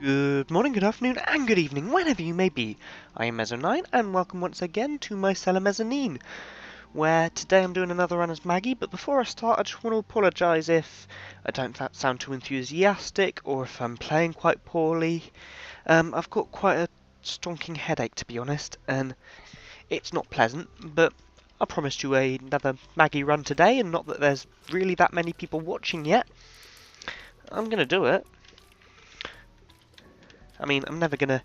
Good morning, good afternoon, and good evening, whenever you may be. I am Mezzo9, and welcome once again to my cellar mezzanine, where today I'm doing another run as Maggie, but before I start I just want to apologise if I don't sound too enthusiastic, or if I'm playing quite poorly. I've got quite a stonking headache, to be honest, and it's not pleasant, but I promised you another Maggie run today, and not that there's really that many people watching yet. I'm going to do it. I mean, I'm never going to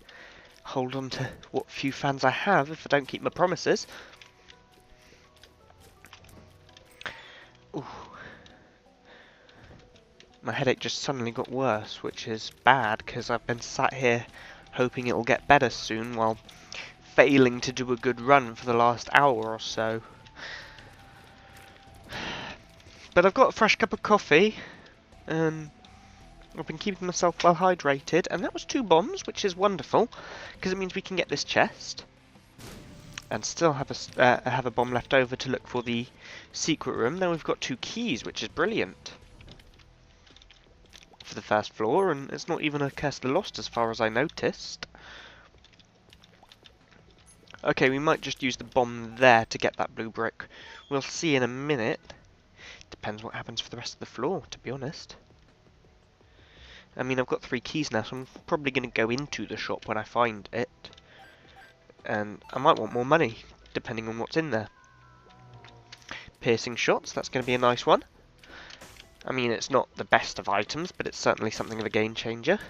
hold on to what few fans I have if I don't keep my promises. Ooh. My headache just suddenly got worse, which is bad because I've been sat here hoping it'll get better soon while failing to do a good run for the last hour or so. But I've got a fresh cup of coffee and I've been keeping myself well hydrated, and that was 2 bombs, which is wonderful because it means we can get this chest and still have a bomb left over to look for the secret room. Then we've got 2 keys, which is brilliant for the first floor, and it's not even a curse to lost as far as I noticed. Okay, we might just use the bomb there to get that blue brick. We'll see in a minute. Depends what happens for the rest of the floor, to be honest. I mean, I've got 3 keys now, so I'm probably going to go into the shop when I find it. And I might want more money, depending on what's in there. Piercing shots, that's going to be a nice one. I mean, it's not the best of items, but it's certainly something of a game changer.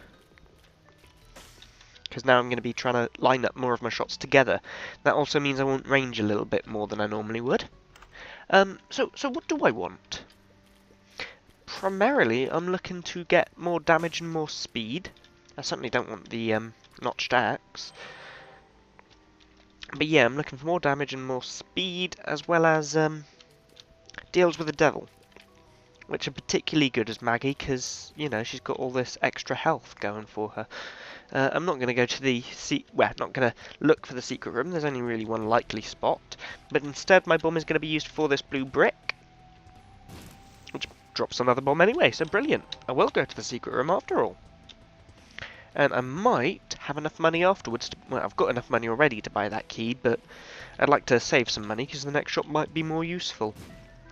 Because now I'm going to be trying to line up more of my shots together. That also means I won't range a little bit more than I normally would. So what do I want? Primarily, I'm looking to get more damage and more speed. I certainly don't want the notched axe. But yeah, I'm looking for more damage and more speed, as well as deals with the devil, which are particularly good as Maggie, because, you know, she's got all this extra health going for her. I'm not going to go to the not going to look for the secret room. There's only really one likely spot, but instead my bomb is going to be used for this blue brick, which drops another bomb anyway. So brilliant! I will go to the secret room after all, and I might have enough money afterwards. Well, I've got enough money already to buy that key, but I'd like to save some money because the next shop might be more useful.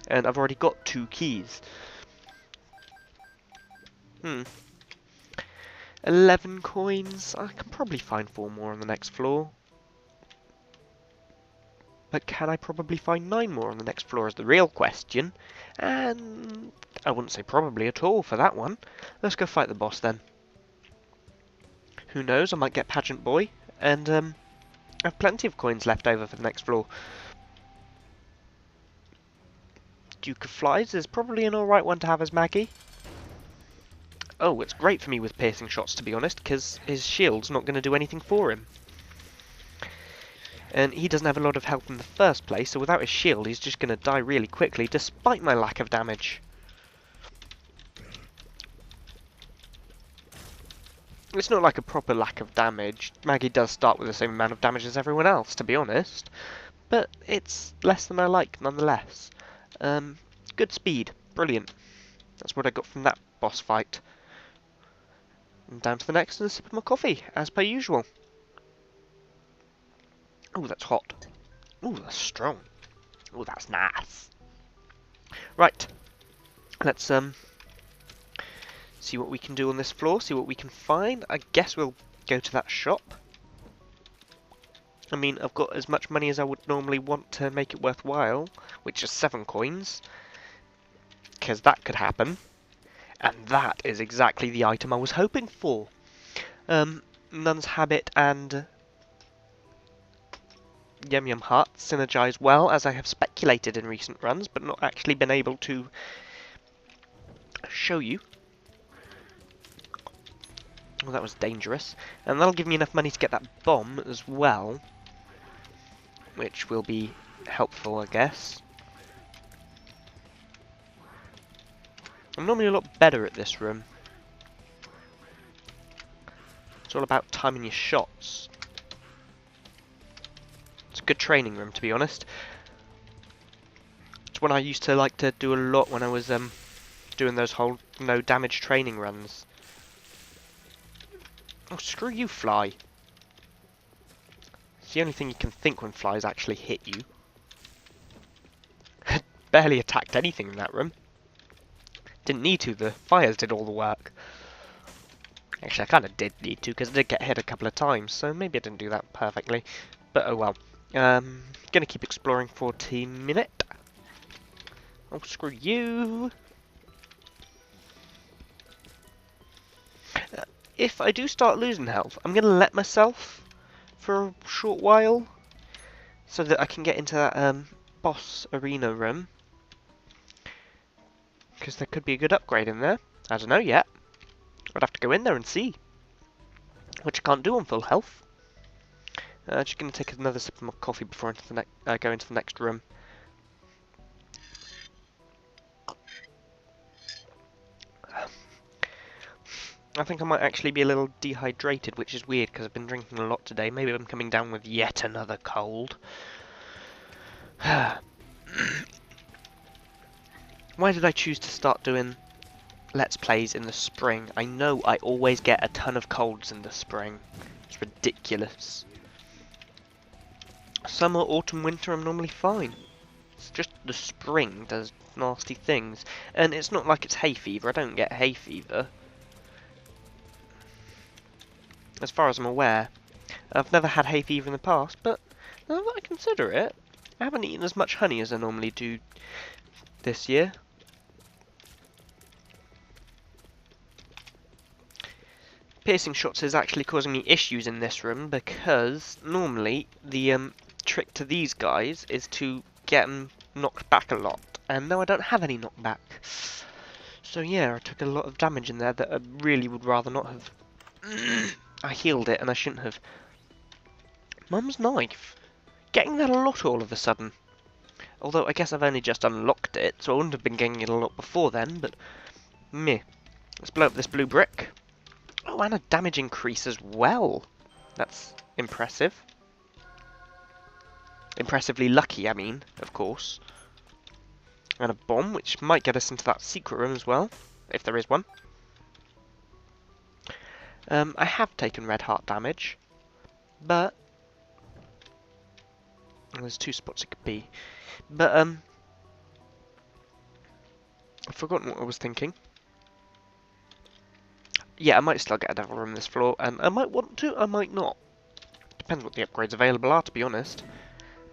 And I've already got 2 keys. 11 coins. I can probably find 4 more on the next floor. But can I probably find 9 more on the next floor is the real question. And I wouldn't say probably at all for that one. Let's go fight the boss then. Who knows, I might get Pageant Boy. And I have plenty of coins left over for the next floor. Duke of Flies is probably an alright one to have as Maggie. Oh, it's great for me with piercing shots, to be honest, because his shield's not going to do anything for him. And he doesn't have a lot of health in the first place, so without his shield he's just going to die really quickly, despite my lack of damage. It's not like a proper lack of damage. Maggie does start with the same amount of damage as everyone else, to be honest. But it's less than I like, nonetheless. Good speed. Brilliant. That's what I got from that boss fight. And down to the next and a sip of my coffee, as per usual. Oh, that's hot. Oh, that's strong. Oh, that's nice. Right. Let's see what we can do on this floor, see what we can find. I guess we'll go to that shop. I mean, I've got as much money as I would normally want to make it worthwhile, which is 7 coins. Because that could happen. And that is exactly the item I was hoping for. Nun's Habit and Yum Yum Heart synergize well, as I have speculated in recent runs, but not actually been able to show you. Well, that was dangerous. And that'll give me enough money to get that bomb as well, which will be helpful, I guess. I'm normally a lot better at this room. It's all about timing your shots. It's a good training room, to be honest. It's one I used to like to do a lot when I was doing those whole no damage training runs. Oh, screw you, fly. It's the only thing you can think when flies actually hit you. Barely attacked anything in that room. Didn't need to, the fires did all the work. Actually, I kind of did need to, because I did get hit a couple of times, so maybe I didn't do that perfectly. But oh well. Gonna keep exploring for a minute. Oh, screw you. If I do start losing health, I'm gonna let myself for a short while, so that I can get into that boss arena room. Because there could be a good upgrade in there. I don't know yet. I'd have to go in there and see. Which I can't do on full health. Just going to take another sip of my coffee before I go into the next room. I think I might actually be a little dehydrated, which is weird because I've been drinking a lot today. Maybe I'm coming down with yet another cold. Why did I choose to start doing Let's Plays in the spring? I know I always get a ton of colds in the spring. It's ridiculous. Summer, autumn, winter, I'm normally fine. It's just the spring does nasty things. And it's not like it's hay fever. I don't get hay fever. As far as I'm aware. I've never had hay fever in the past, but now that I consider it, I haven't eaten as much honey as I normally do this year. Piercing shots is actually causing me issues in this room because normally the trick to these guys is to get them knocked back a lot, and now I don't have any knockback. So yeah, I took a lot of damage in there that I really would rather not have. I healed it and I shouldn't have. Mum's knife. Getting that a lot all of a sudden. Although I guess I've only just unlocked it, so I wouldn't have been getting it a lot before then, but meh. Let's blow up this blue brick. Oh, and a damage increase as well. That's impressive. Impressively lucky, I mean, of course. And a bomb, which might get us into that secret room as well, if there is one. I have taken red heart damage, but there's two spots it could be. But I've forgotten what I was thinking. Yeah, I might still get a devil room this floor, and I might want to, I might not. Depends what the upgrades available are, to be honest.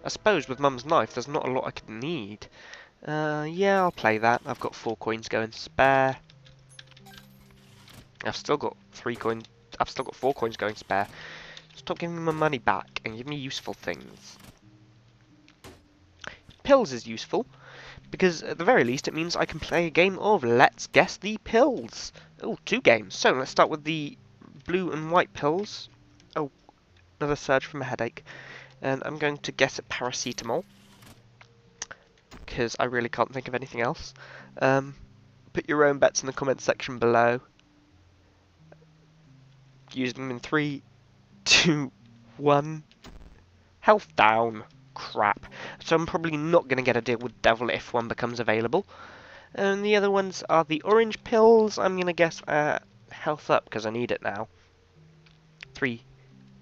I suppose with Mum's knife, there's not a lot I could need. Yeah, I'll play that. I've got 4 coins going spare. I've still got 4 coins going spare. Stop giving me my money back and give me useful things. Pills is useful, because at the very least it means I can play a game of Let's Guess the Pills. Oh, 2 games. So let's start with the blue and white pills. Oh, another surge from a headache. And I'm going to guess at paracetamol, because I really can't think of anything else. Put your own bets in the comments section below. Use them in 3, 2, 1. Health down. Crap. So I'm probably not going to get a deal with Devil if one becomes available. And the other ones are the orange pills. I'm going to guess health up because I need it now. 3,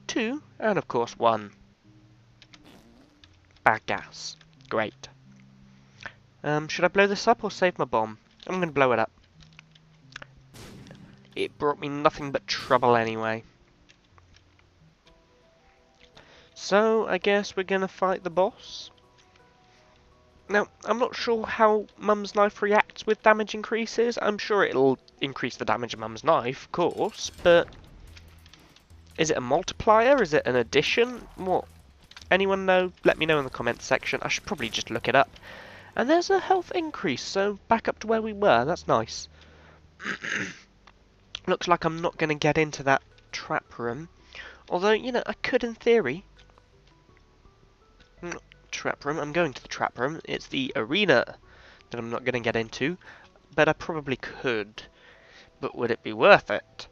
2, and of course 1. Bad gas. Great. Should I blow this up or save my bomb? I'm going to blow it up. It brought me nothing but trouble anyway. So, I guess we're going to fight the boss. Now, I'm not sure how Mum's knife reacts with damage increases. I'm sure it'll increase the damage of Mum's knife, of course, but is it a multiplier? Is it an addition? What? Anyone know? Let me know in the comments section. I should probably just look it up. And there's a health increase, so back up to where we were. That's nice. Looks like I'm not going to get into that trap room. Although, you know, I could in theory. Trap room. I'm going to the trap room. It's the arena that I'm not going to get into. But I probably could. But would it be worth it?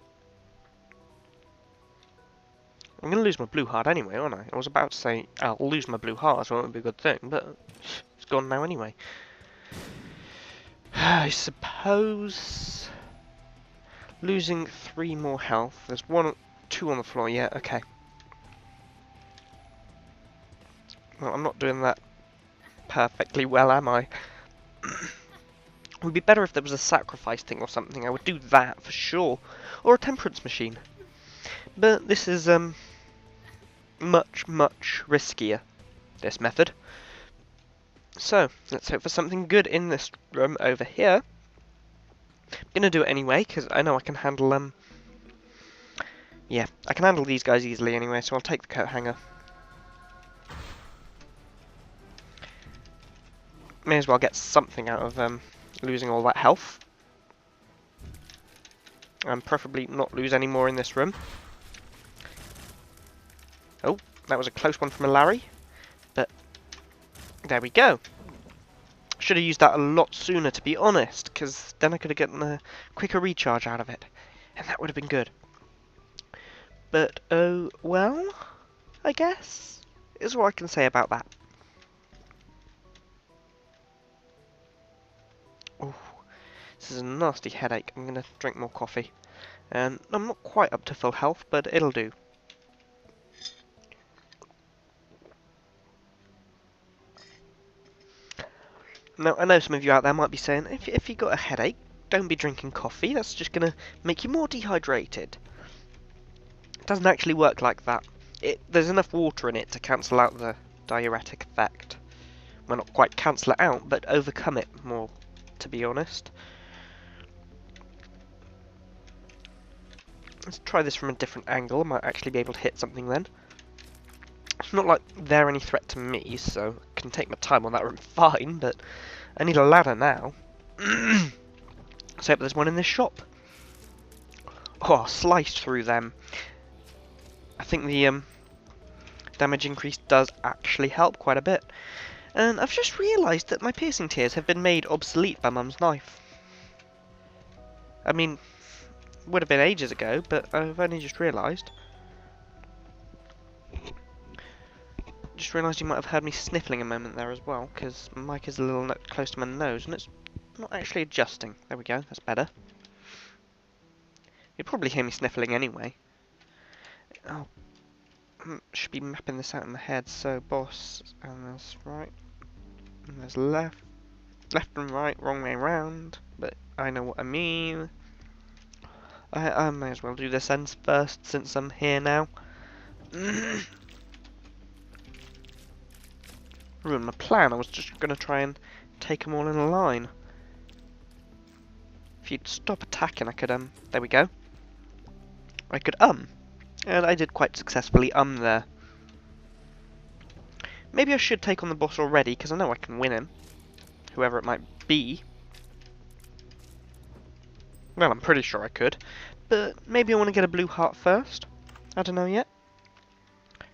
I'm going to lose my blue heart anyway, aren't I? I was about to say I'll lose my blue heart, so it won't be a good thing. But it's gone now anyway. I suppose losing 3 more health. There's one 2 on the floor, yeah, okay. Well, I'm not doing that perfectly well, am I? It would be better if there was a sacrifice thing or something. I would do that for sure. Or a temperance machine. But this is much, much riskier, this method. So, let's hope for something good in this room over here. I'm gonna do it anyway, because I know I can handle, yeah, I can handle these guys easily anyway, so I'll take the coat hanger. May as well get something out of, losing all that health. And preferably not lose any more in this room. Oh, that was a close one from a Larry. But, there we go. Should have used that a lot sooner, to be honest, because then I could have gotten a quicker recharge out of it. And that would have been good. But, oh, well, I guess, is what I can say about that. Oh, this is a nasty headache. I'm going to drink more coffee. And I'm not quite up to full health, but it'll do. Now, I know some of you out there might be saying, if you've got a headache, don't be drinking coffee. That's just going to make you more dehydrated. It doesn't actually work like that. There's enough water in it to cancel out the diuretic effect. Well, not quite cancel it out, but overcome it more, to be honest. Let's try this from a different angle. I might actually be able to hit something then. It's not like they're any threat to me, so I can take my time on that room fine, but I need a ladder now. So there's one in this shop. Oh, sliced through them. I think the damage increase does actually help quite a bit. And I've just realised that my piercing tears have been made obsolete by Mum's knife. I mean, would have been ages ago, but I've only just realised. Just realised you might have heard me sniffling a moment there as well, because my mic is a little close to my nose, and it's not actually adjusting. There we go, that's better. You'd probably hear me sniffling anyway. Oh, should be mapping this out in my head. So boss, and there's right, and there's left and right, wrong way round. But I know what I mean. I may as well do this ends first since I'm here now. Ruined my plan. I was just gonna try and take them all in a line. If you'd stop attacking, I could there we go. I could and I did quite successfully there. Maybe I should take on the boss already, because I know I can win him. Whoever it might be. Well, I'm pretty sure I could. But maybe I want to get a blue heart first. I don't know yet.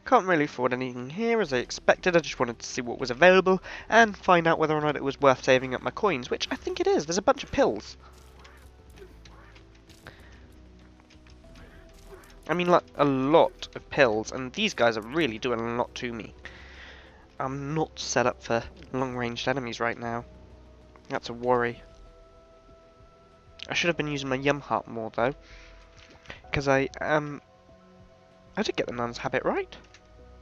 Can't really afford anything here as I expected. I just wanted to see what was available and find out whether or not it was worth saving up my coins, which I think it is. There's a bunch of pills. I mean, like, a lot of pills, and these guys are really doing a lot to me. I'm not set up for long-ranged enemies right now. That's a worry. I should have been using my yum heart more, though. Because I did get the nun's habit right.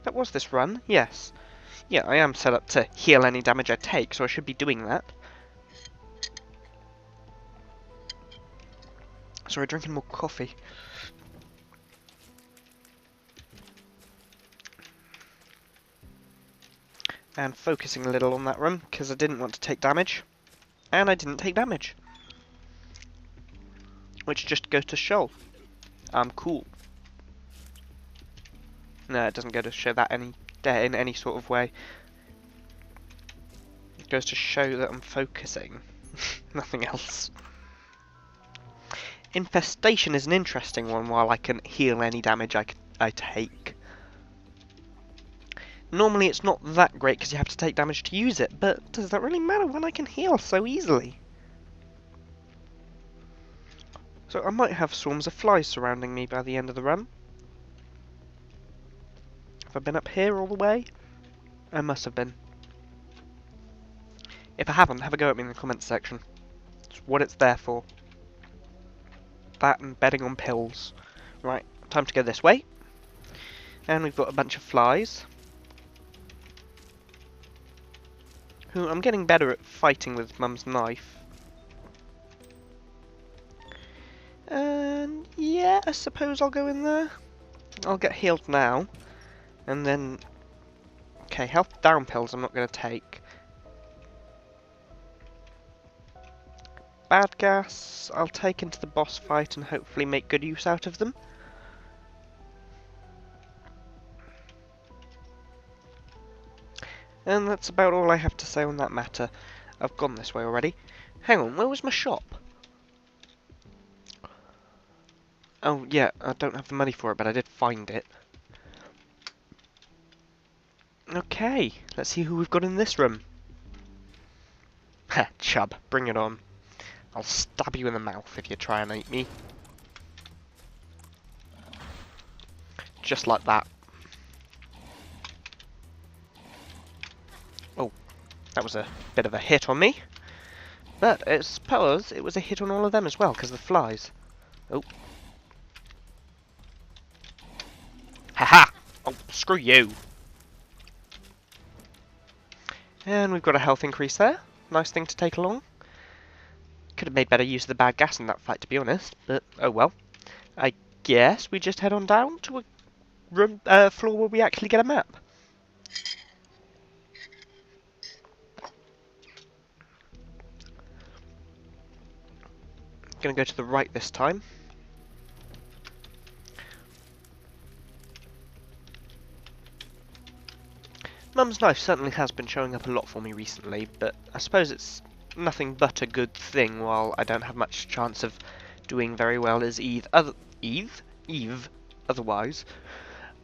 That was this run, yes. Yeah, I am set up to heal any damage I take, so I should be doing that. Sorry, drinking more coffee. And focusing a little on that run, because I didn't want to take damage. And I didn't take damage. Which just goes to show I'm cool. No, it doesn't go to show that in any sort of way. It goes to show that I'm focusing. Nothing else. Infestation is an interesting one, while I can heal any damage I take. Normally it's not that great because you have to take damage to use it, but does that really matter when I can heal so easily? So I might have swarms of flies surrounding me by the end of the run. Have I been up here all the way? I must have been. If I haven't, have a go at me in the comments section. It's what it's there for. That and betting on pills. Right, time to go this way. And we've got a bunch of flies. Who I'm getting better at fighting with Mum's knife. And yeah, I suppose I'll go in there. I'll get healed now. And then... Okay, health down pills I'm not going to take. Bad gas I'll take into the boss fight and hopefully make good use out of them. And that's about all I have to say on that matter. I've gone this way already. Hang on, where was my shop? Oh yeah, I don't have the money for it, but I did find it. Okay, let's see who we've got in this room. Ha, chub, bring it on. I'll stab you in the mouth if you try and eat me. Just like that. Oh, that was a bit of a hit on me. But I suppose it was a hit on all of them as well, because of the flies. Oh. Haha! Oh, screw you! And we've got a health increase there. Nice thing to take along. Could have made better use of the bad gas in that fight, to be honest. But, oh well. I guess we just head on down to a room, floor where we actually get a map. Gonna go to the right this time. Mum's knife certainly has been showing up a lot for me recently, but I suppose it's nothing but a good thing while I don't have much chance of doing very well as Eve otherwise.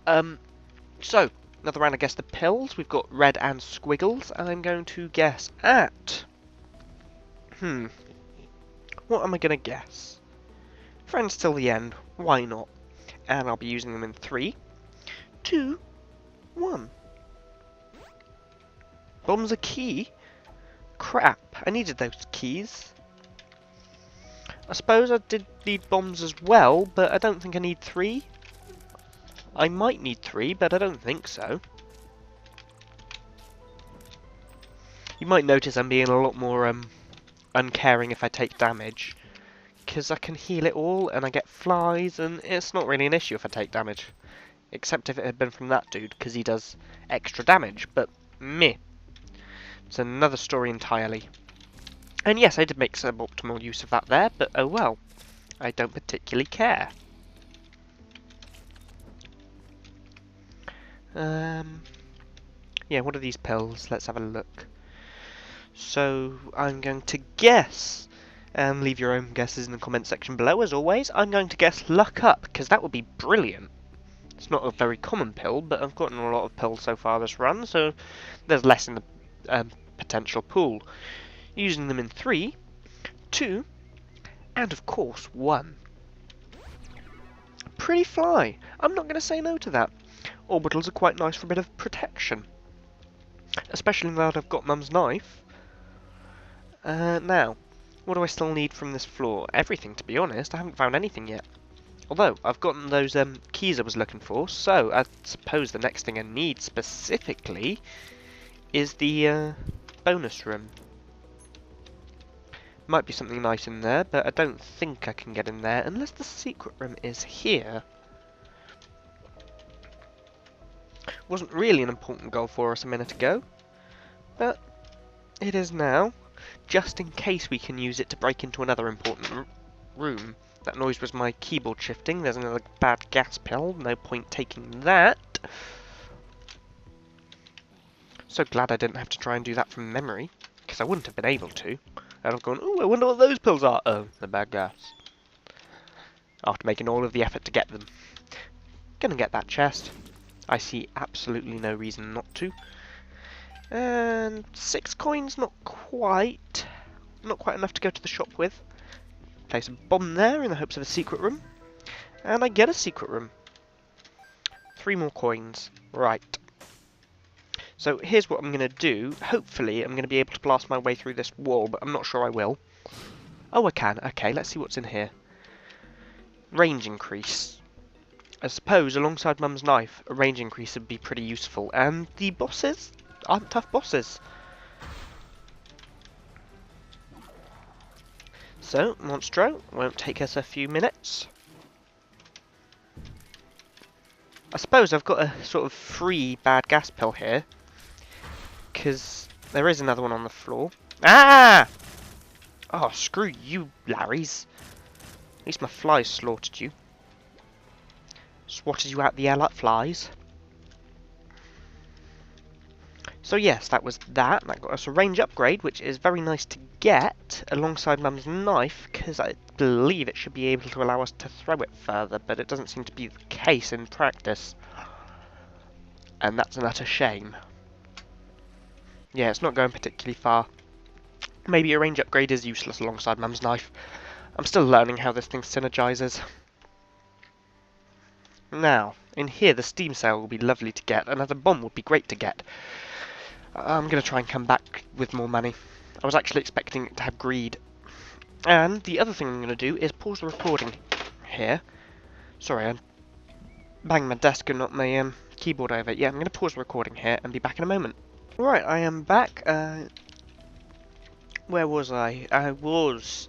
So, another round I guess the pills. We've got red and squiggles, and I'm going to guess at... What am I going to guess? Friends till the end, why not? And I'll be using them in 3, 2, 1. Bomb's a key? Crap, I needed those keys. I suppose I did need bombs as well, but I don't think I need 3. I might need 3, but I don't think so. You might notice I'm being a lot more uncaring if I take damage, because I can heal it all and I get flies, and it's not really an issue if I take damage. Except if it had been from that dude, because he does extra damage, but meh. It's another story entirely. And yes, I did make some optimal use of that there, but oh well. I don't particularly care. Yeah, what are these pills? Let's have a look. So, I'm going to guess, and leave your own guesses in the comment section below as always. I'm going to guess Luck Up, because that would be brilliant. It's not a very common pill, but I've gotten a lot of pills so far this run, so there's less in the potential pool. Using them in 3, 2, and of course 1. Pretty fly. I'm not going to say no to that. Orbitals are quite nice for a bit of protection. Especially now that I've got Mum's knife. Now, what do I still need from this floor? Everything, to be honest. I haven't found anything yet. Although, I've gotten those keys I was looking for, so I suppose the next thing I need specifically is the bonus room. Might be something nice in there, but I don't think I can get in there unless the secret room is here. Wasn't really an important goal for us a minute ago, but it is now, just in case we can use it to break into another important room. That noise was my keyboard shifting. There's another bad gas pill, no point taking that. So glad I didn't have to try and do that from memory, because I wouldn't have been able to. I'd have gone, oh, I wonder what those pills are. Oh, the bad gas. After making all of the effort to get them. Gonna get that chest. I see absolutely no reason not to. And 6 coins, not quite enough to go to the shop with. Place a bomb there in the hopes of a secret room. And I get a secret room. 3 more coins. Right. So here's what I'm going to do. Hopefully I'm going to be able to blast my way through this wall, but I'm not sure I will. Oh, I can. Okay, let's see what's in here. Range increase. I suppose alongside Mum's knife, a range increase would be pretty useful, and the bosses aren't tough bosses. So, Monstro won't take us a few minutes. I suppose I've got a sort of free bad gas pill here, because there is another one on the floor. Ah! Oh, screw you, Larrys. At least my flies slaughtered you. Swatted you out the air like flies. So yes, that was that. That got us a range upgrade, which is very nice to get alongside Mum's knife, because I believe it should be able to allow us to throw it further, but it doesn't seem to be the case in practice. And that's an utter shame. Yeah, it's not going particularly far. Maybe a range upgrade is useless alongside Mum's knife. I'm still learning how this thing synergizes. Now, in here the steam sail will be lovely to get. Another bomb would be great to get. I'm going to try and come back with more money. I was actually expecting it to have greed. And the other thing I'm going to do is pause the recording here. Sorry, I'm banging my desk and not my keyboard over. Yeah, I'm going to pause the recording here and be back in a moment. Right, I am back. Where was I? I was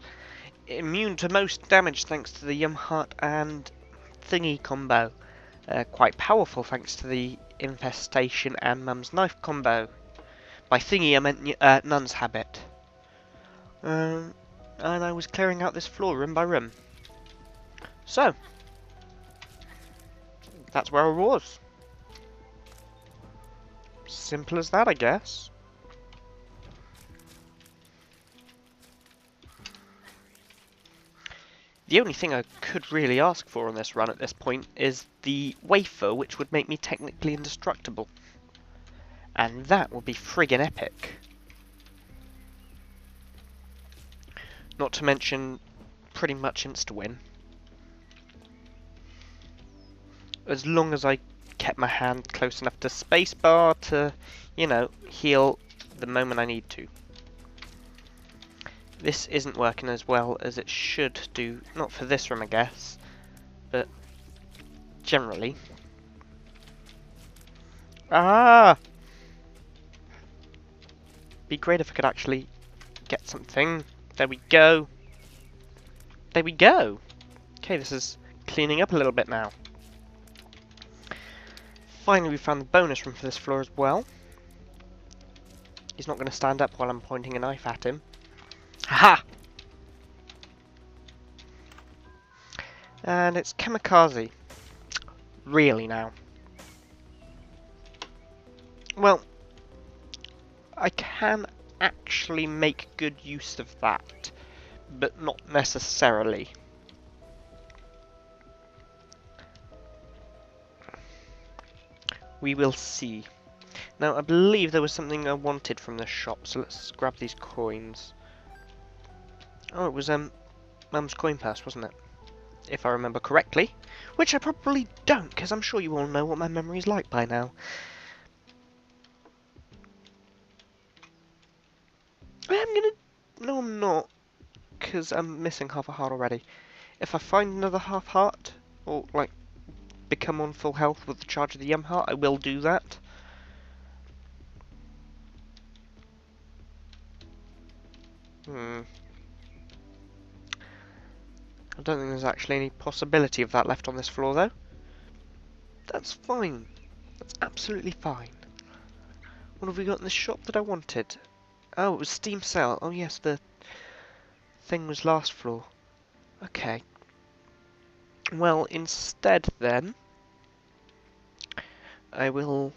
immune to most damage thanks to the Yum Heart and Thingy combo. Quite powerful thanks to the Infestation and Mum's Knife combo. By Thingy I meant Nun's Habit. And I was clearing out this floor room by room. So, that's where I was. Simple as that, I guess. The only thing I could really ask for on this run at this point is the wafer, which would make me technically indestructible. And that would be friggin' epic. Not to mention, pretty much insta-win. As long as I kept my hand close enough to spacebar to, you know, heal the moment I need to. This isn't working as well as it should do, not for this room I guess, but generally. Ah! Be great if I could actually get something. There we go. There we go. Okay, this is cleaning up a little bit now. Finally we found the bonus room for this floor as well. He's not going to stand up while I'm pointing a knife at him. Haha! And it's kamikaze. Really now. Well, I can actually make good use of that, but not necessarily. We will see. Now, I believe there was something I wanted from this shop, so let's grab these coins. Oh, it was Mum's coin purse, wasn't it? If I remember correctly. Which I probably don't, because I'm sure you all know what my memory's like by now. I am gonna... No, I'm not. Because I'm missing half a heart already. If I find another half heart, or, like, become on full health with the charge of the Yum Heart, I will do that. I don't think there's actually any possibility of that left on this floor, though. That's fine. That's absolutely fine. What have we got in the shop that I wanted? Oh, it was Steam Cell. Oh, yes, the thing was last floor. Okay. Well, instead, then, I'll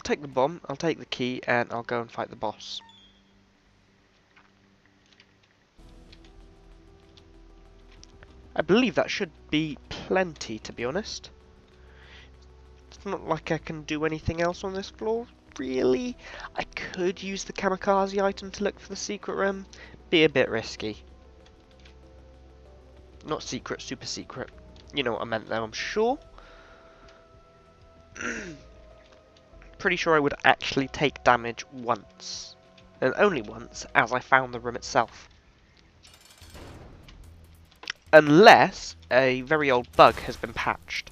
take the bomb, I'll take the key, and I'll go and fight the boss. I believe that should be plenty, to be honest. It's not like I can do anything else on this floor, really. I could use the kamikaze item to look for the secret room. Be a bit risky. Not secret, super secret. You know what I meant though, I'm sure. Pretty sure I would actually take damage once. And only once, as I found the room itself. Unless a very old bug has been patched.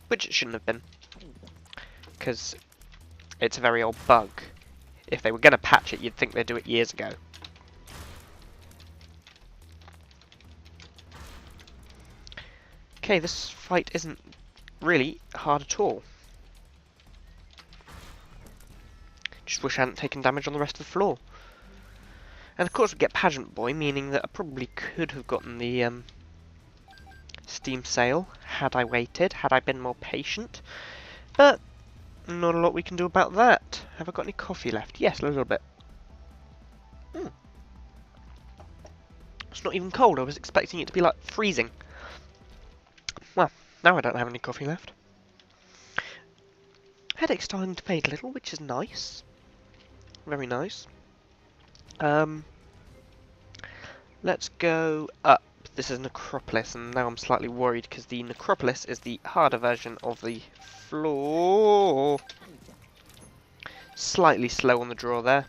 Which it shouldn't have been. Because it's a very old bug. If they were going to patch it, you'd think they'd do it years ago. Okay, this fight isn't really hard at all. Just wish I hadn't taken damage on the rest of the floor. And of course we get Pageant Boy, meaning that I probably could have gotten the Steam sale had I waited, had I been more patient. But not a lot we can do about that. Have I got any coffee left? Yes, a little bit. It's not even cold. I was expecting it to be like freezing. Well, now I don't have any coffee left. Headache's starting to fade a little, which is nice. Very nice. Let's go up. This is Necropolis, and now I'm slightly worried because the Necropolis is the harder version of the floor. Slightly slow on the draw there.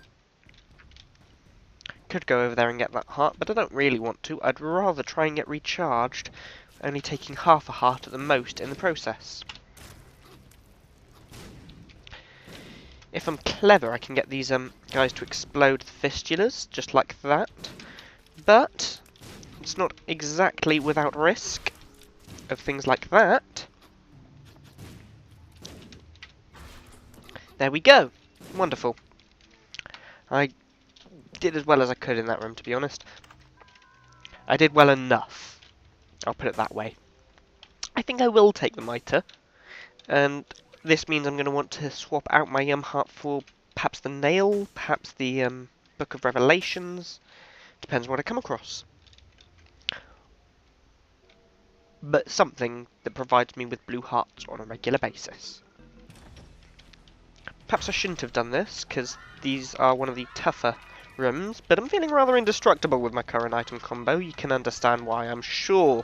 Could go over there and get that heart, but I don't really want to. I'd rather try and get recharged, only taking half a heart at the most in the process. If I'm clever, I can get these guys to explode the fistulas, just like that. But it's not exactly without risk of things like that. There we go. Wonderful. I did as well as I could in that room, to be honest. I did well enough. I'll put it that way. I think I will take the mitre. And this means I'm going to want to swap out my heart for perhaps the nail, perhaps the Book of Revelations. Depends what I come across. But something that provides me with blue hearts on a regular basis. Perhaps I shouldn't have done this, because these are one of the tougher rooms, but I'm feeling rather indestructible with my current item combo. You can understand why, I'm sure.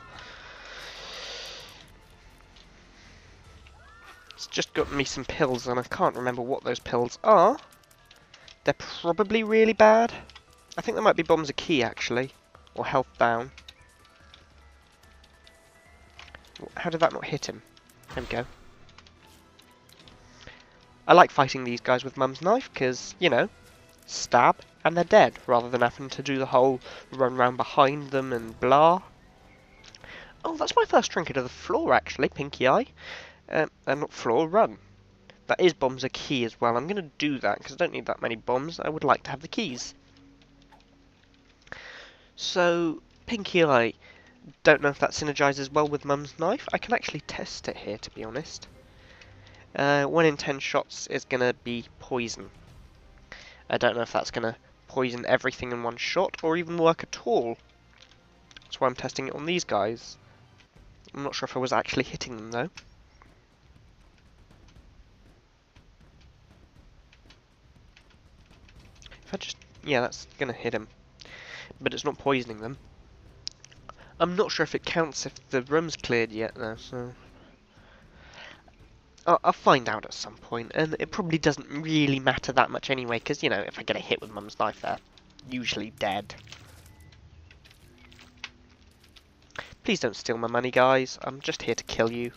It's just got me some pills, and I can't remember what those pills are. They're probably really bad. I think there might be bombs a key, actually. Or health down. How did that not hit him? There we go. I like fighting these guys with Mum's knife, because, you know, stab, and they're dead, rather than having to do the whole run round behind them and blah. Oh, that's my first trinket of the floor, actually, Pinky Eye. Not floor, run. That is bombs a key as well. I'm going to do that, because I don't need that many bombs. I would like to have the keys. So, Pinky Eye, don't know if that synergizes well with Mum's knife. I can actually test it here, to be honest. 1 in 10 shots is going to be poison. I don't know if that's going to poison everything in one shot, or even work at all. That's why I'm testing it on these guys. I'm not sure if I was actually hitting them, though. If I just... yeah, that's going to hit him. But it's not poisoning them. I'm not sure if it counts if the room's cleared yet, though, so... I'll find out at some point, and it probably doesn't really matter that much anyway, because, you know, if I get a hit with Mum's knife, they're usually dead. Please don't steal my money, guys. I'm just here to kill you.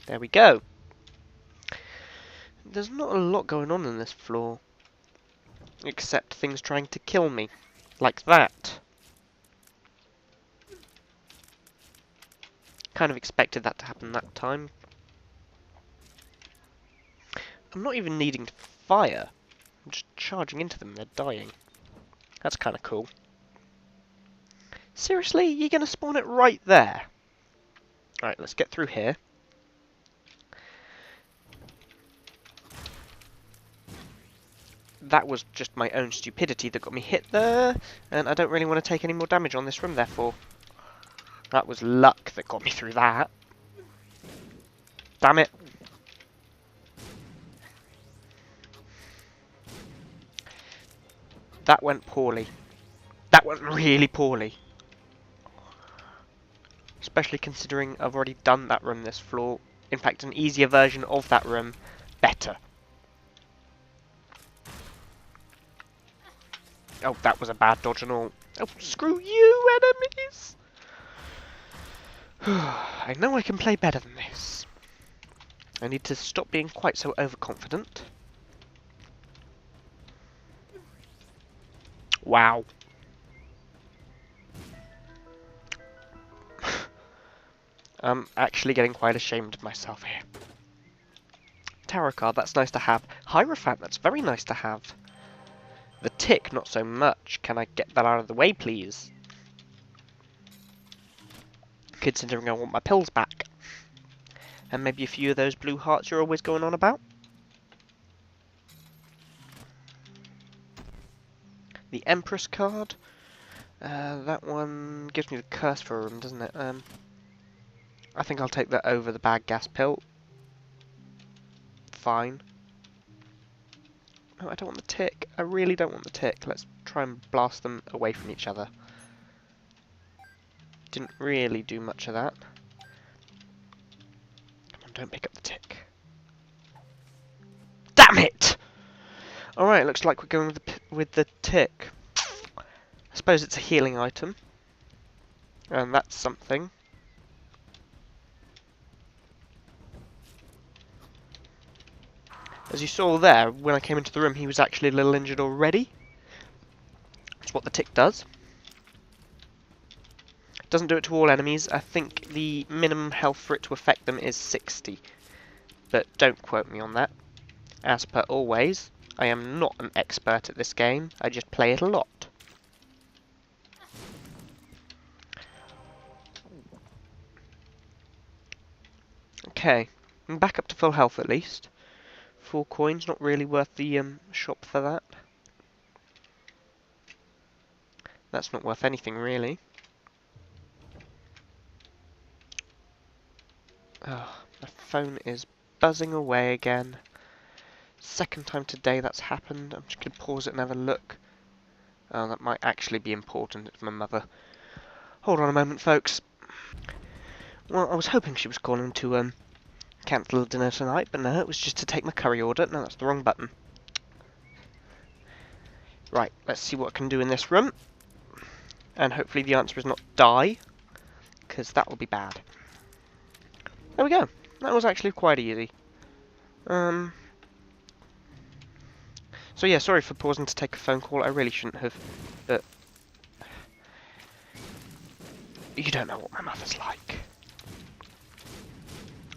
There we go. There's not a lot going on in this floor, except things trying to kill me, like that. Kind of expected that to happen that time. I'm not even needing to fire. I'm just charging into them, they're dying. That's kind of cool. Seriously? You're going to spawn it right there? Alright, let's get through here. That was just my own stupidity that got me hit there, and I don't really want to take any more damage on this room, therefore. That was luck that got me through that. Damn it. That went poorly. That went really poorly. Especially considering I've already done that room this floor. In fact, an easier version of that room. Better. Oh, that was a bad dodge and all. Oh, screw you, enemies! I know I can play better than this. I need to stop being quite so overconfident. Wow. I'm actually getting quite ashamed of myself here. Tarot card, that's nice to have. Hierophant, that's very nice to have. The tick, not so much. Can I get that out of the way, please? Considering I want my pills back. And maybe a few of those blue hearts you're always going on about. The Empress card. That one gives me the curse for a room, doesn't it? I think I'll take that over the bad gas pill. Fine. No, I don't want the tick. I really don't want the tick. Let's try and blast them away from each other. Didn't really do much of that. Come on, don't pick up the tick. Damn it! Alright, looks like we're going with the tick. I suppose it's a healing item. And that's something. As you saw there, when I came into the room, he was actually a little injured already. That's what the tick does. Doesn't do it to all enemies. I think the minimum health for it to affect them is 60. But don't quote me on that. As per always, I am not an expert at this game. I just play it a lot. Okay, I'm back up to full health at least. 4 coins, not really worth the shop for that. That's not worth anything really. Oh, my phone is buzzing away again. Second time today that's happened. I'm just going to pause it and have a look. Oh, that might actually be important. It's my mother. Hold on a moment, folks. Well, I was hoping she was calling to cancel dinner tonight, but no, it was just to take my curry order. No, that's the wrong button. Right, let's see what I can do in this room. And hopefully the answer is not die, because that will be bad. There we go. That was actually quite easy. So yeah, sorry for pausing to take a phone call. I really shouldn't have, but you don't know what my mother's like.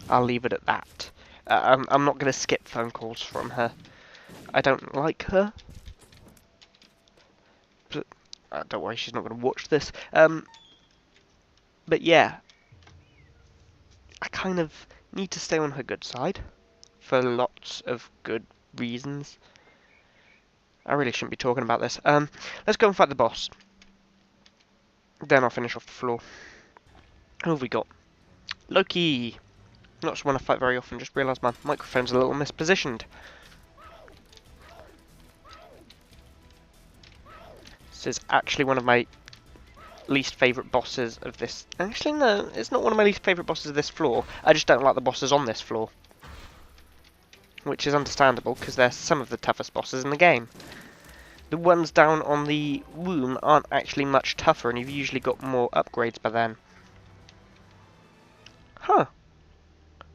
I'll leave it at that. I'm not going to skip phone calls from her. I don't like her. But don't worry, she's not going to watch this. But yeah, I kind of need to stay on her good side for lots of good reasons. I really shouldn't be talking about this. Let's go and fight the boss. Then I'll finish off the floor. Who have we got? Loki! Not someone I fight very often, just realised my microphone's a little mispositioned. This is actually one of my least favourite bosses of this... Actually, no, it's not one of my least favourite bosses of this floor. I just don't like the bosses on this floor. Which is understandable, because they're some of the toughest bosses in the game. The ones down on the womb aren't actually much tougher, and you've usually got more upgrades by then. Huh.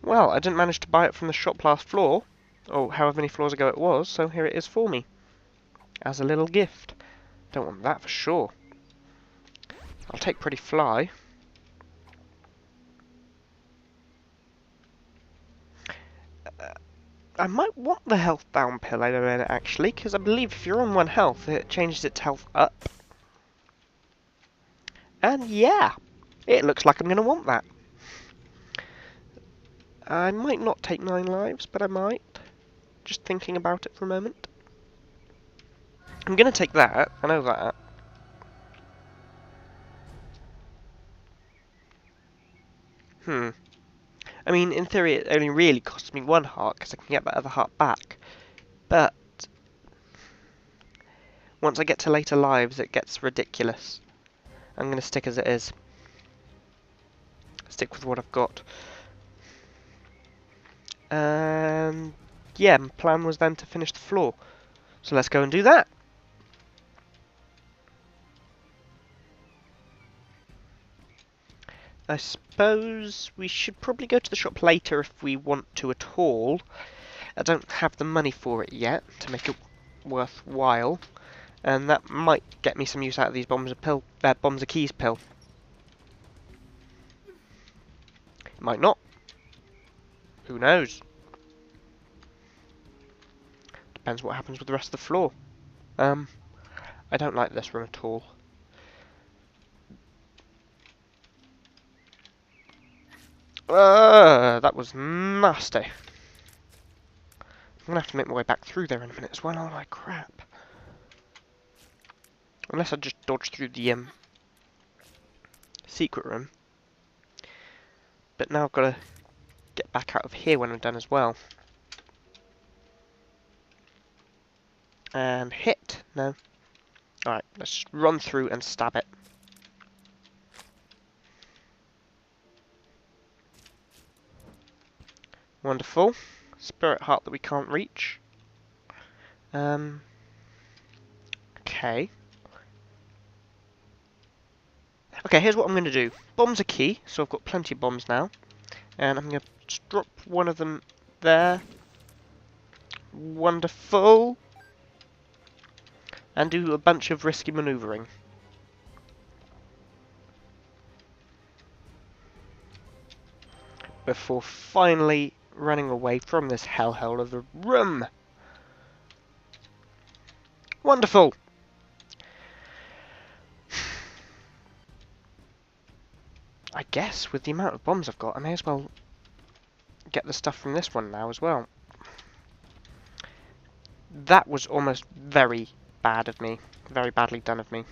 Well, I didn't manage to buy it from the shop last floor, or however many floors ago it was, so here it is for me. As a little gift. Don't want that for sure. I'll take Pretty Fly. I might want the health down pill in a minute, actually, because I believe if you're on 1 health, it changes its health up. And yeah, it looks like I'm going to want that. I might not take 9 lives, but I might. Just thinking about it for a moment. I'm going to take that, I know that. I mean, in theory, it only really costs me 1 heart, because I can get that other heart back. But once I get to later lives, it gets ridiculous. I'm going to stick as it is. Stick with what I've got. And yeah, my plan was then to finish the floor. So let's go and do that. I suppose we should probably go to the shop later if we want to at all. I don't have the money for it yet to make it worthwhile, and that might get me some use out of these bombs of keys pill. It might not. Who knows? Depends what happens with the rest of the floor. I don't like this room at all. That was nasty. I'm gonna have to make my way back through there in a minute as well. Oh my crap. Unless I just dodge through the secret room. But now I've got to get back out of here when I'm done as well. And hit. No. Alright, let's run through and stab it. Wonderful. Spirit heart that we can't reach. Okay. Okay, here's what I'm going to do. Bombs are key, so I've got plenty of bombs now. And I'm going to drop one of them there. Wonderful. And do a bunch of risky manoeuvring. Before finally running away from this hellhole of a room. Wonderful! I guess with the amount of bombs I've got, I may as well get the stuff from this one now as well. That was almost very bad of me. Very badly done of me.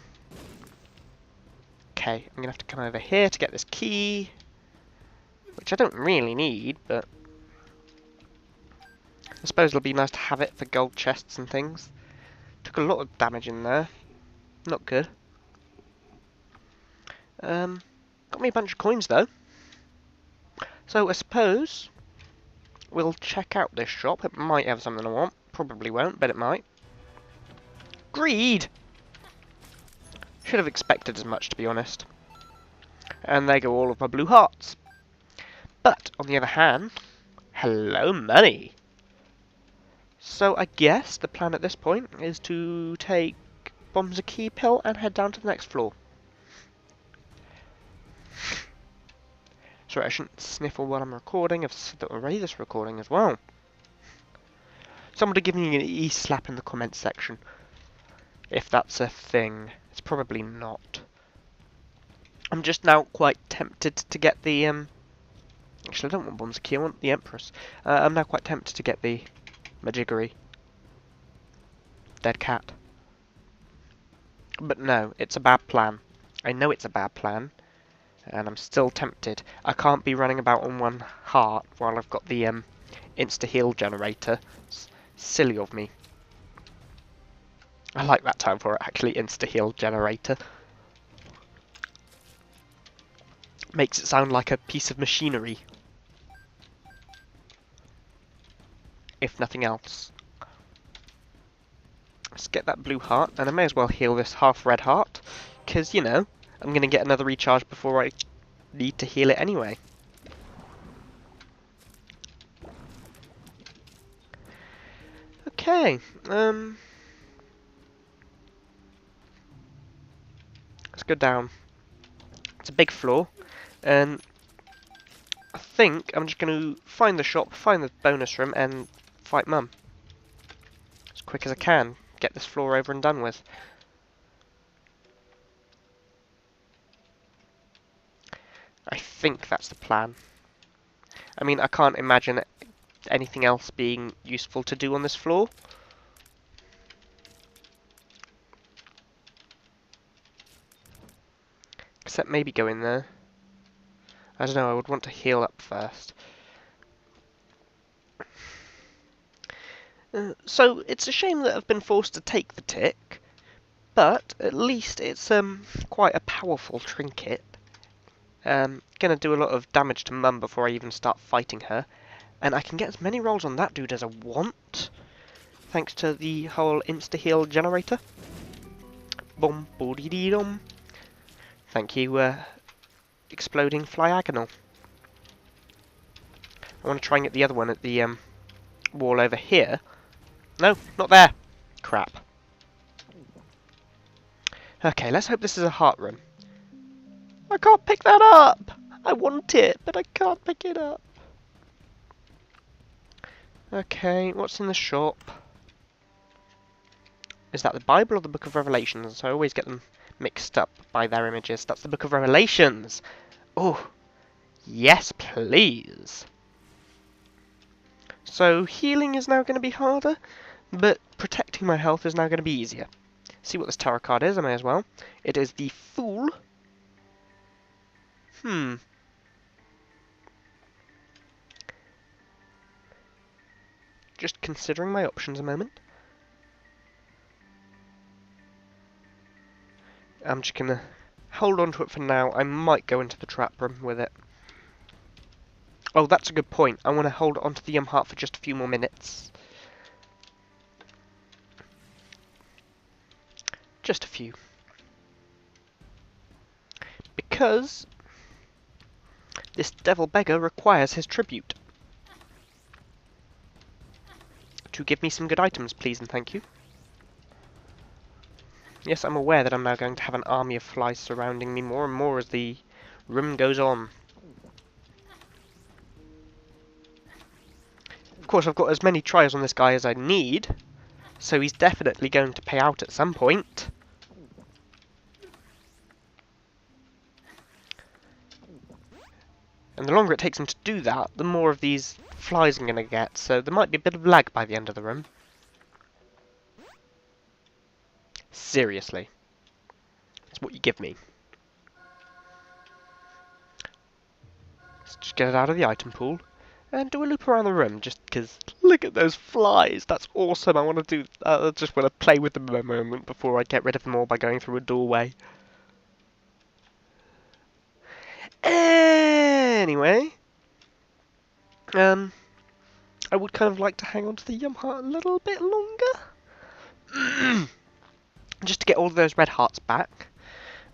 Okay, I'm going to have to come over here to get this key. Which I don't really need, but I suppose it'll be nice to have it for gold chests and things. Took a lot of damage in there. Not good. Got me a bunch of coins though. So I suppose we'll check out this shop. It might have something I want. Probably won't, but it might. Greed! Should have expected as much, to be honest. And there go all of my blue hearts. But, on the other hand, hello money! So I guess the plan at this point is to take bombs a key pill and head down to the next floor. Sorry, I shouldn't sniffle while I'm recording. I've said that already this recording as well. Someone to give me an e-slap in the comments section. If that's a thing. It's probably not. I'm just now quite tempted to get the... Actually, I don't want bombs a key, I want the Empress. I'm now quite tempted to get the Majiggery. Dead cat. But no, it's a bad plan. I know it's a bad plan. And I'm still tempted. I can't be running about on one heart while I've got the Instaheal Generator. It's silly of me. I like that term for it, actually, Instaheal Generator. Makes it sound like a piece of machinery. If nothing else. Let's get that blue heart, and I may as well heal this half red heart, because, you know, I'm going to get another recharge before I need to heal it anyway. Okay, let's go down. It's a big floor, and I think I'm just going to find the shop, find the bonus room, and fight Mum. As quick as I can. Get this floor over and done with. I think that's the plan. I mean, I can't imagine anything else being useful to do on this floor. Except maybe go in there. I don't know, I would want to heal up first. So, it's a shame that I've been forced to take the tick, but at least it's quite a powerful trinket. Gonna do a lot of damage to Mum before I even start fighting her, and I can get as many rolls on that dude as I want, thanks to the whole Instaheal Generator. Boom, boody dee dum. Thank you, exploding flyagonal. I want to try and get the other one at the wall over here. No, not there. Crap. Okay, let's hope this is a heart room. I can't pick that up! I want it, but I can't pick it up. Okay, what's in the shop? Is that the Bible or the Book of Revelations? I always get them mixed up by their images. That's the Book of Revelations! Oh, yes please! So, healing is now going to be harder, but protecting my health is now going to be easier. See what this tarot card is, I may as well. It is the Fool. Just considering my options a moment. I'm just going to hold on to it for now. I might go into the trap room with it. Oh, that's a good point. I want to hold on to the heart for just a few more minutes. Just a few. Because this devil beggar requires his tribute. To give me some good items, please and thank you. Yes, I'm aware that I'm now going to have an army of flies surrounding me more and more as the room goes on. Of course, I've got as many tries on this guy as I need, so he's definitely going to pay out at some point. And the longer it takes him to do that, the more of these flies I'm going to get, so there might be a bit of lag by the end of the room. Seriously. That's what you give me. Let's just get it out of the item pool and do a loop around the room, just because look at those flies. That's awesome. I want to do. I just want to play with them a moment before I get rid of them all by going through a doorway. Anyway, I would kind of like to hang on to the heart a little bit longer, just to get all of those red hearts back.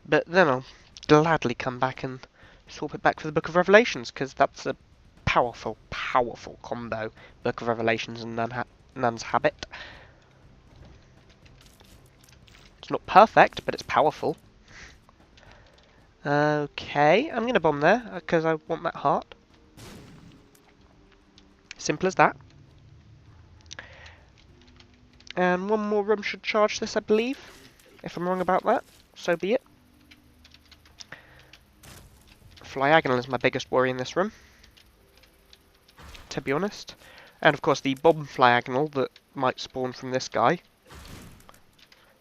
But then I'll gladly come back and swap it back for the Book of Revelations, because that's a powerful, powerful combo. Book of Revelations and Nun's Habit. It's not perfect, but it's powerful. Okay, I'm going to bomb there, because I want that heart. Simple as that. And one more room should charge this, I believe. If I'm wrong about that, so be it. Flyagonal is my biggest worry in this room, to be honest. And of course the bomb flyagonal that might spawn from this guy.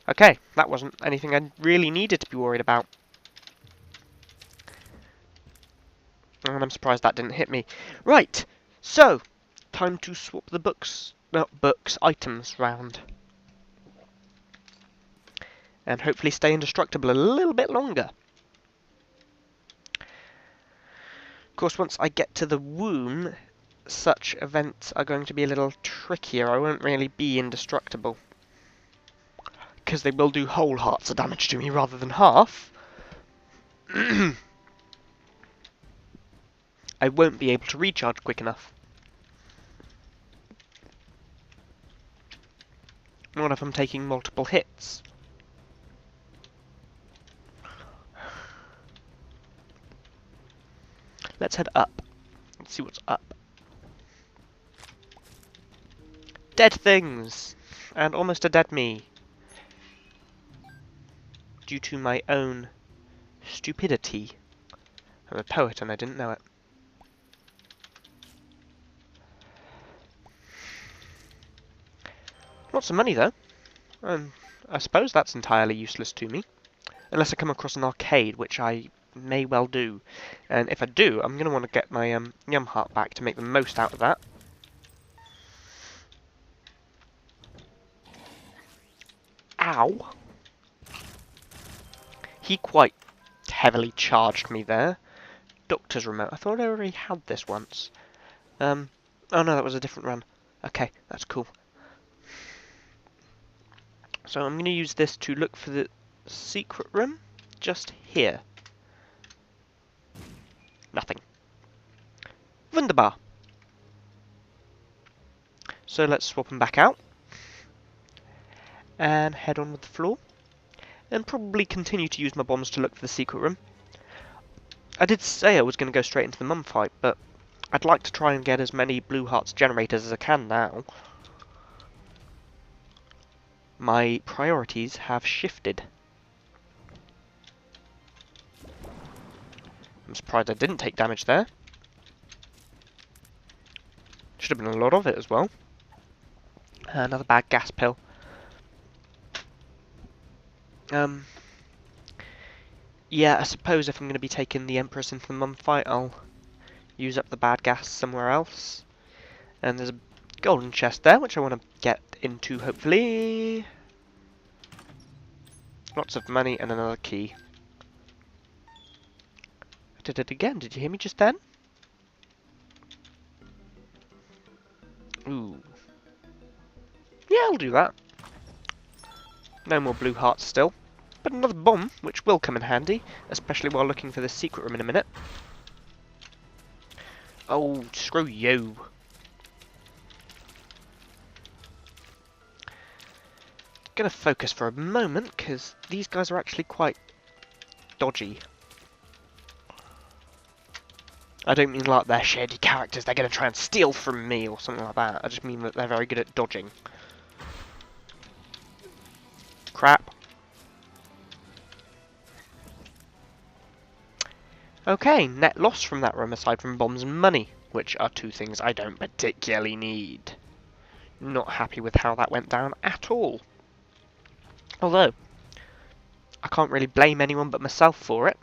Okay, that wasn't anything I really needed to be worried about. And I'm surprised that didn't hit me. Right, so, time to swap the items round. And hopefully stay indestructible a little bit longer. Of course, once I get to the womb, such events are going to be a little trickier. I won't really be indestructible, because they will do whole hearts of damage to me rather than half. I won't be able to recharge quick enough. Not if I'm taking multiple hits. Let's head up. Let's see what's up. Dead things! And almost a dead me. Due to my own stupidity. I'm a poet and I didn't know it. Lots of money though. I suppose that's entirely useless to me. Unless I come across an arcade, which I may well do. And if I do, I'm going to want to get my heart back to make the most out of that. Ow! He quite heavily charged me there. Doctor's remote. I thought I already had this once. Oh no, that was a different run. Okay, that's cool. So I'm going to use this to look for the secret room just here. Wunderbar. So let's swap them back out. And head on with the floor. And probably continue to use my bombs to look for the secret room. I did say I was going to go straight into the mum fight, but I'd like to try and get as many blue hearts generators as I can now. My priorities have shifted. I'm surprised I didn't take damage there. Should have been a lot of it as well. Another bad gas pill. Yeah, I suppose if I'm going to be taking the Empress into the mum fight, I'll use up the bad gas somewhere else. And there's a golden chest there, which I want to get into, hopefully. Lots of money and another key. I did it again. Did you hear me just then? Ooh. Yeah, I'll do that. No more blue hearts still. But another bomb, which will come in handy, especially while looking for the secret room in a minute. Oh, screw you. Gonna focus for a moment, because these guys are actually quite dodgy. I don't mean like they're shady characters, they're gonna try and steal from me or something like that. I just mean that they're very good at dodging. Crap. Okay, net loss from that room aside from bombs and money, which are two things I don't particularly need. Not happy with how that went down at all. Although, I can't really blame anyone but myself for it.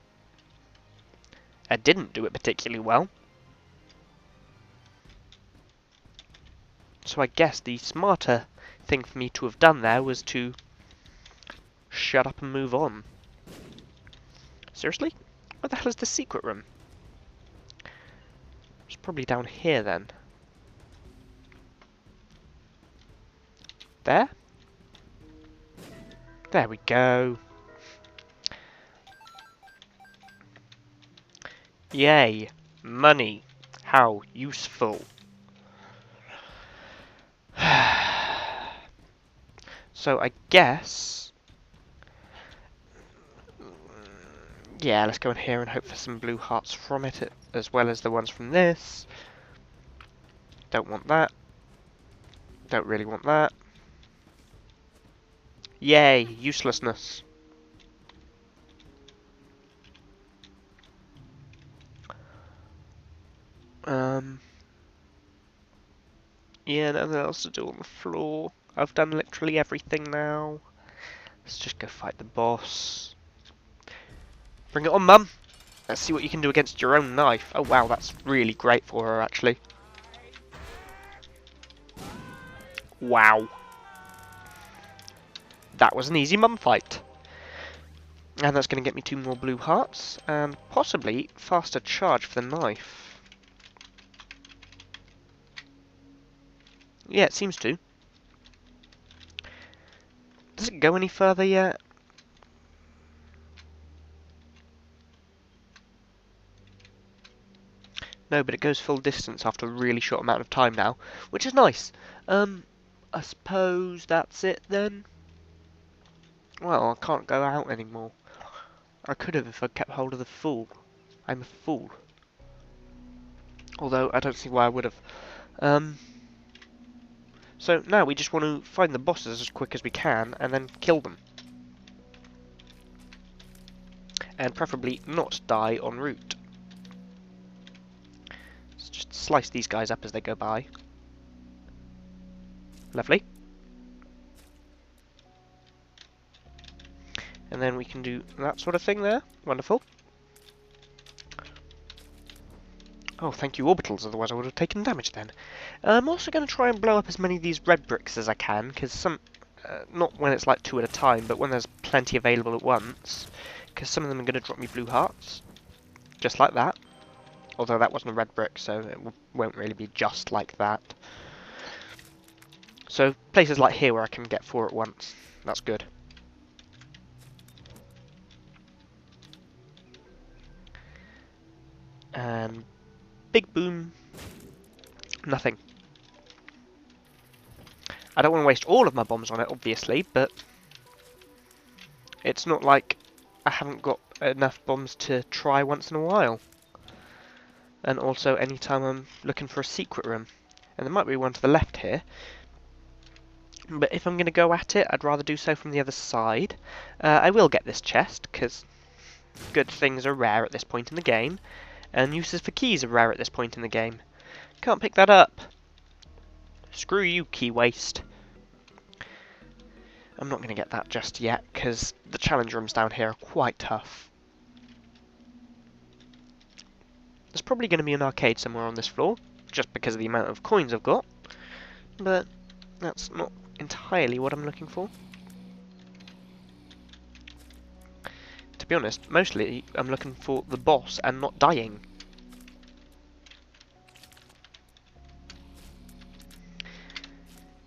I didn't do it particularly well. So I guess the smarter thing for me to have done there was to shut up and move on. Seriously? Where the hell is the secret room? It's probably down here then. There? There we go. Yay! Money. How useful. So I guess... yeah, let's go in here and hope for some blue hearts from it, as well as the ones from this. Don't want that. Don't really want that. Yay, uselessness. Yeah, nothing else to do on the floor. I've done literally everything now. Let's just go fight the boss. Bring it on, Mum! Let's see what you can do against your own knife. Oh wow, that's really great for her, actually. Wow. That was an easy mum fight. And that's going to get me 2 more blue hearts, and possibly faster charge for the knife. Yeah, it seems to. Does it go any further yet? No, but it goes full distance after a really short amount of time now, which is nice. I suppose that's it then? Well, I can't go out anymore. I could have if I kept hold of the fool. I'm a fool. Although, I don't see why I would have. So now we just want to find the bosses as quick as we can, and then kill them. And preferably not die en route. Let's just slice these guys up as they go by. Lovely. And then we can do that sort of thing there. Wonderful. Oh, thank you, orbitals, otherwise I would have taken damage then. I'm also going to try and blow up as many of these red bricks as I can, because some... not when it's like 2 at a time, but when there's plenty available at once, because some of them are going to drop me blue hearts. Just like that. Although that wasn't a red brick, so it won't really be just like that. So, places like here where I can get 4 at once. That's good. And Big boom. Nothing. I don't want to waste all of my bombs on it, obviously, but it's not like I haven't got enough bombs to try once in a while. And also anytime I'm looking for a secret room. And there might be one to the left here. But if I'm going to go at it, I'd rather do so from the other side. I will get this chest, because good things are rare at this point in the game. And uses for keys are rare at this point in the game. Can't pick that up. Screw you, key waste. I'm not going to get that just yet, because the challenge rooms down here are quite tough. There's probably going to be an arcade somewhere on this floor, just because of the amount of coins I've got. But that's not entirely what I'm looking for. To be honest, mostly I'm looking for the boss and not dying.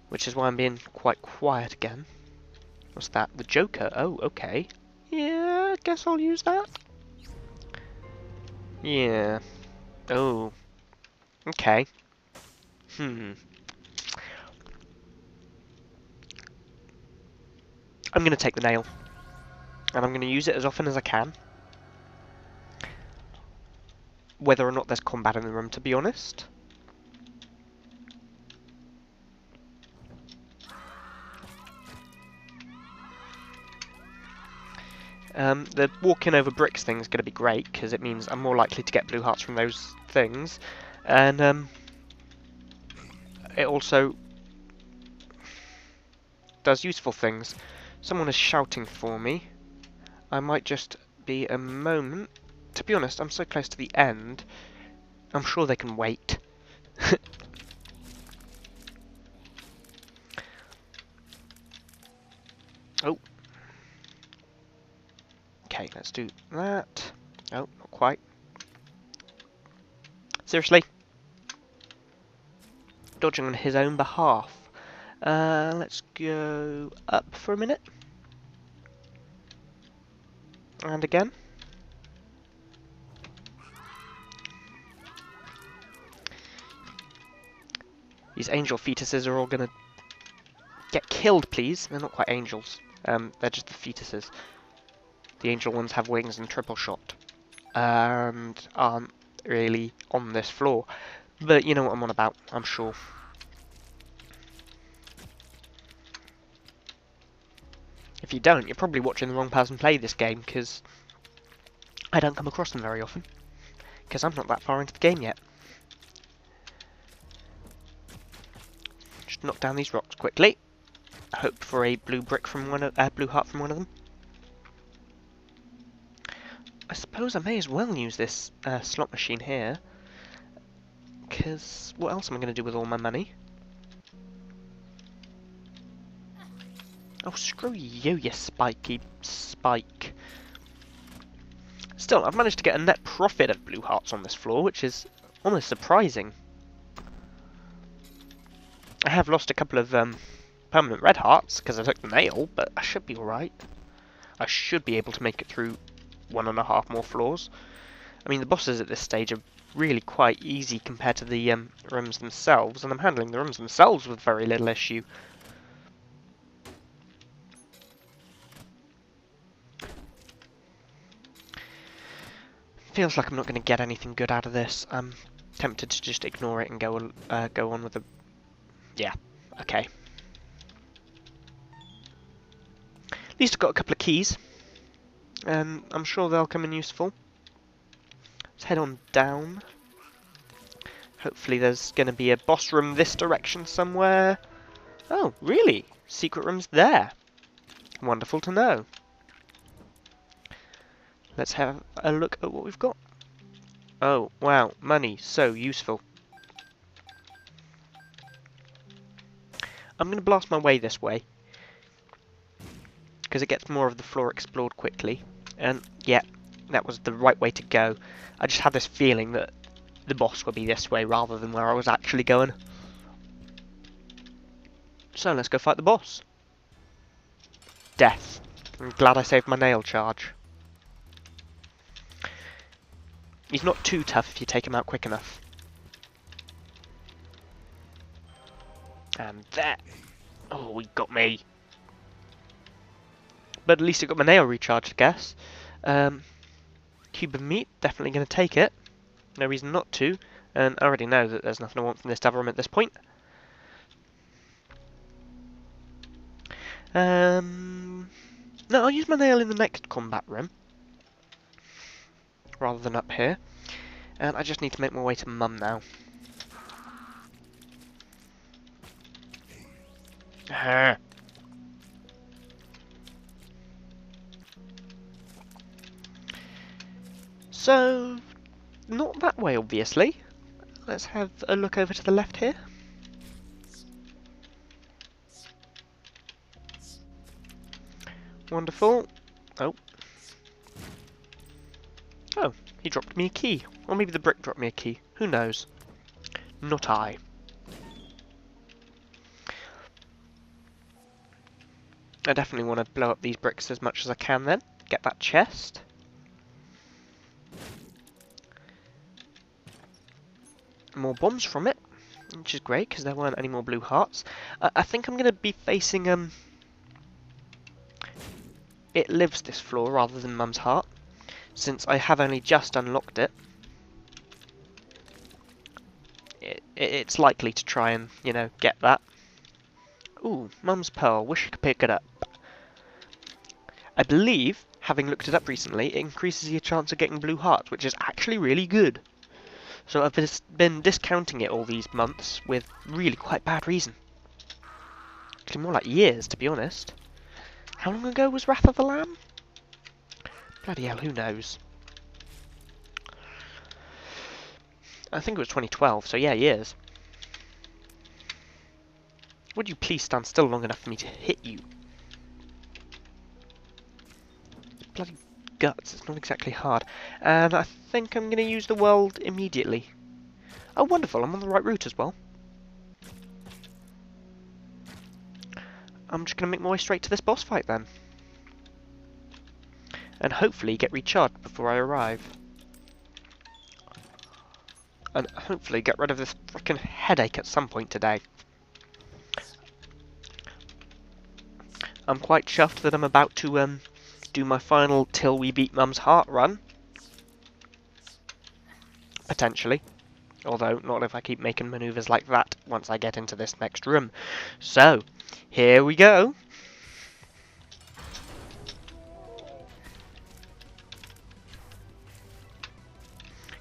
Which is why I'm being quite quiet again. What's that? The Joker? Oh, okay. Yeah, I guess I'll use that. Yeah. Oh. Okay. I'm going to take the nail. And I'm going to use it as often as I can. Whether or not there's combat in the room, to be honest. The walking over bricks thing is going to be great, because it means I'm more likely to get blue hearts from those things. And it also does useful things. Someone is shouting for me. I might just be a moment. To be honest, I'm so close to the end. I'm sure they can wait. Oh. Okay, let's do that. Oh, not quite. Seriously? Dodging on his own behalf. Let's go up for a minute. And again. These angel fetuses are all going to get killed, please. They're not quite angels. They're just the fetuses. The angel ones have wings and triple shot. And aren't really on this floor. But you know what I'm on about, I'm sure. If you don't, you're probably watching the wrong person play this game, because I don't come across them very often. Because I'm not that far into the game yet. Just knock down these rocks quickly. Hope for a blue brick from blue heart from one of them. I suppose I may as well use this slot machine here. Because what else am I going to do with all my money? Oh, screw you, you spiky spike. Still, I've managed to get a net profit of blue hearts on this floor, which is almost surprising. I have lost a couple of permanent red hearts because I took the nail, but I should be alright. I should be able to make it through 1.5 more floors. I mean, the bosses at this stage are really quite easy compared to the rooms themselves, and I'm handling the rooms themselves with very little issue. Feels like I'm not going to get anything good out of this. I'm tempted to just ignore it and go on with the... Yeah, okay. At least I've got a couple of keys, and I'm sure they'll come in useful. Let's head on down. Hopefully there's going to be a boss room this direction somewhere. Oh, really? Secret room's there. Wonderful to know. Let's have a look at what we've got. Oh, wow, money, so useful. I'm going to blast my way this way, because it gets more of the floor explored quickly. And, yeah, that was the right way to go. I just had this feeling that the boss would be this way rather than where I was actually going. So, let's go fight the boss. Death. I'm glad I saved my nail charge. He's not too tough if you take him out quick enough. And there. Oh, he got me. But at least I got my nail recharged, I guess. Cube of meat, definitely going to take it. No reason not to. And I already know that there's nothing I want from this other room at this point. No, I'll use my nail in the next combat room. Rather than up here. And I just need to make my way to Mum now. So, not that way, obviously. Let's have a look over to the left here. Wonderful. Oh. Oh, he dropped me a key. Or maybe the brick dropped me a key. Who knows? Not I. I definitely want to blow up these bricks as much as I can then. Get that chest. More bombs from it, which is great because there weren't any more blue hearts. I think I'm going to be facing It Lives this floor rather than Mum's heart, since I have only just unlocked it. It's likely to try and, you know, get that. Ooh, Mum's pearl. Wish I could pick it up. I believe, having looked it up recently, it increases your chance of getting blue hearts, which is actually really good. So I've been discounting it all these months with really quite bad reason. Actually, more like years, to be honest. How long ago was Wrath of the Lamb? Bloody hell, who knows? I think it was 2012, so yeah, years. Would you please stand still long enough for me to hit you? Bloody guts, it's not exactly hard. And I think I'm going to use the world immediately. Oh, wonderful, I'm on the right route as well. I'm just going to make my way straight to this boss fight then. And hopefully get recharged before I arrive. And hopefully get rid of this frickin' headache at some point today. I'm quite chuffed that I'm about to do my final Till We Beat Mum's Heart run. Potentially. Although, not if I keep making manoeuvres like that once I get into this next room. So, here we go.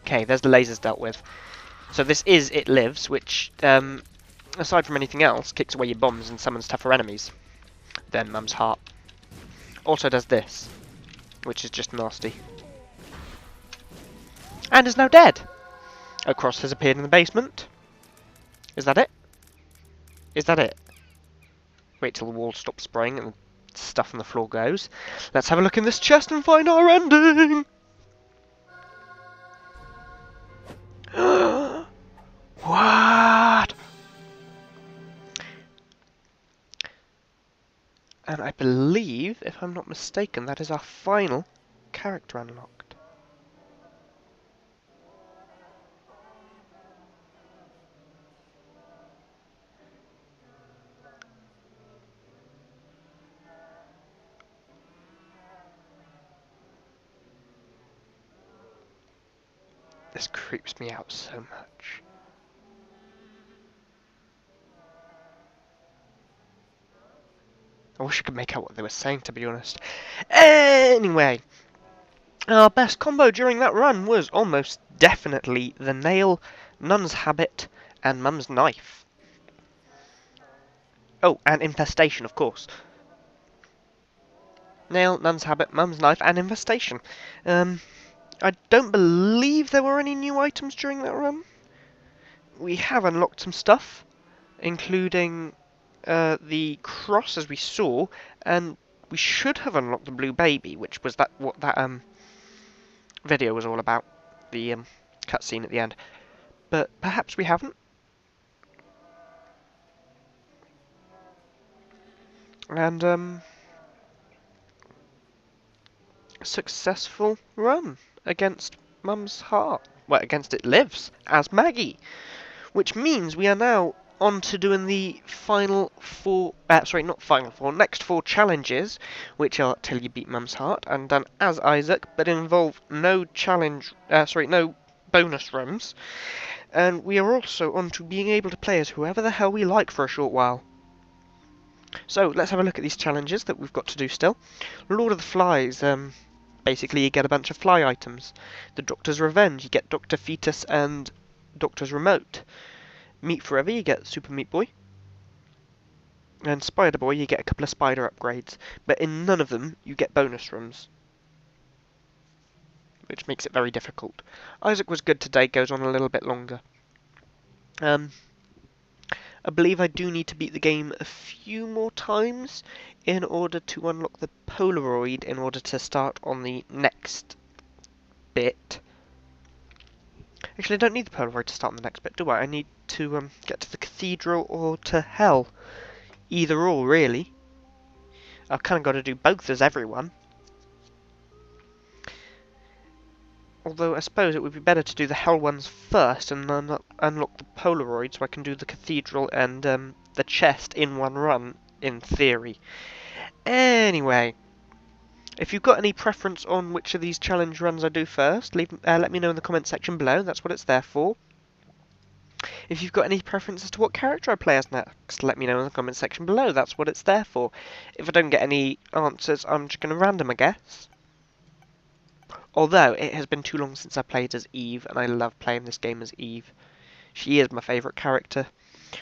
Okay, there's the lasers dealt with. So this is It Lives, which, aside from anything else, kicks away your bombs and summons tougher enemies than Mum's Heart. Also does this, which is just nasty. And is now dead! A cross has appeared in the basement. Is that it? Is that it? Wait till the wall stops spraying and the stuff on the floor goes. Let's have a look in this chest and find our ending! What? And I believe, if I'm not mistaken, that is our final character unlocked. This creeps me out so much. I wish I could make out what they were saying, to be honest. Anyway, our best combo during that run was almost definitely the nail, Nun's habit, and Mum's knife. Oh, and Infestation, of course. Nail, Nun's habit, Mum's knife, and Infestation. I don't believe there were any new items during that run. We have unlocked some stuff, including the cross, as we saw, and we should have unlocked the blue baby, which was what that video was all about, the cutscene at the end. But perhaps we haven't. And successful run against Mum's Heart. Well, against It Lives as Maggie, which means we are now on to doing the final four, sorry, not final four, next four challenges, which are Till You Beat Mum's Heart, and done as Isaac, but involve no challenge, no bonus runs. And we are also on to being able to play as whoever the hell we like for a short while. So, let's have a look at these challenges that we've got to do still. Lord of the Flies, basically you get a bunch of fly items. The Doctor's Revenge, you get Dr. Fetus and Doctor's Remote. Meat Forever, you get Super Meat Boy. And Spider Boy, you get a couple of spider upgrades. But in none of them, you get bonus rooms, which makes it very difficult. Isaac was good today, goes on a little bit longer. I believe I do need to beat the game a few more times in order to unlock the Polaroid in order to start on the next bit. Actually, I don't need the Polaroid to start on the next bit, do I? I need to get to the cathedral or to hell. Either or, really. I've kind of got to do both as everyone. Although I suppose it would be better to do the hell ones first and then unlock the Polaroid so I can do the cathedral and the chest in one run, in theory. Anyway, if you've got any preference on which of these challenge runs I do first, let me know in the comment section below. That's what it's there for. If you've got any preference as to what character I play as next, let me know in the comment section below. That's what it's there for. If I don't get any answers, I'm just going to random a guess. Although, it has been too long since I played as Eve, and I love playing this game as Eve. She is my favourite character,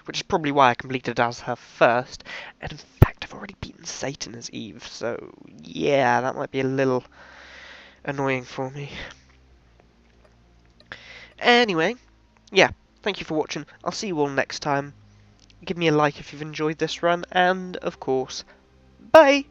which is probably why I completed as her first. And in fact, I've already beaten Satan as Eve, so yeah, that might be a little annoying for me. Anyway, yeah, thank you for watching. I'll see you all next time. Give me a like if you've enjoyed this run, and of course, bye!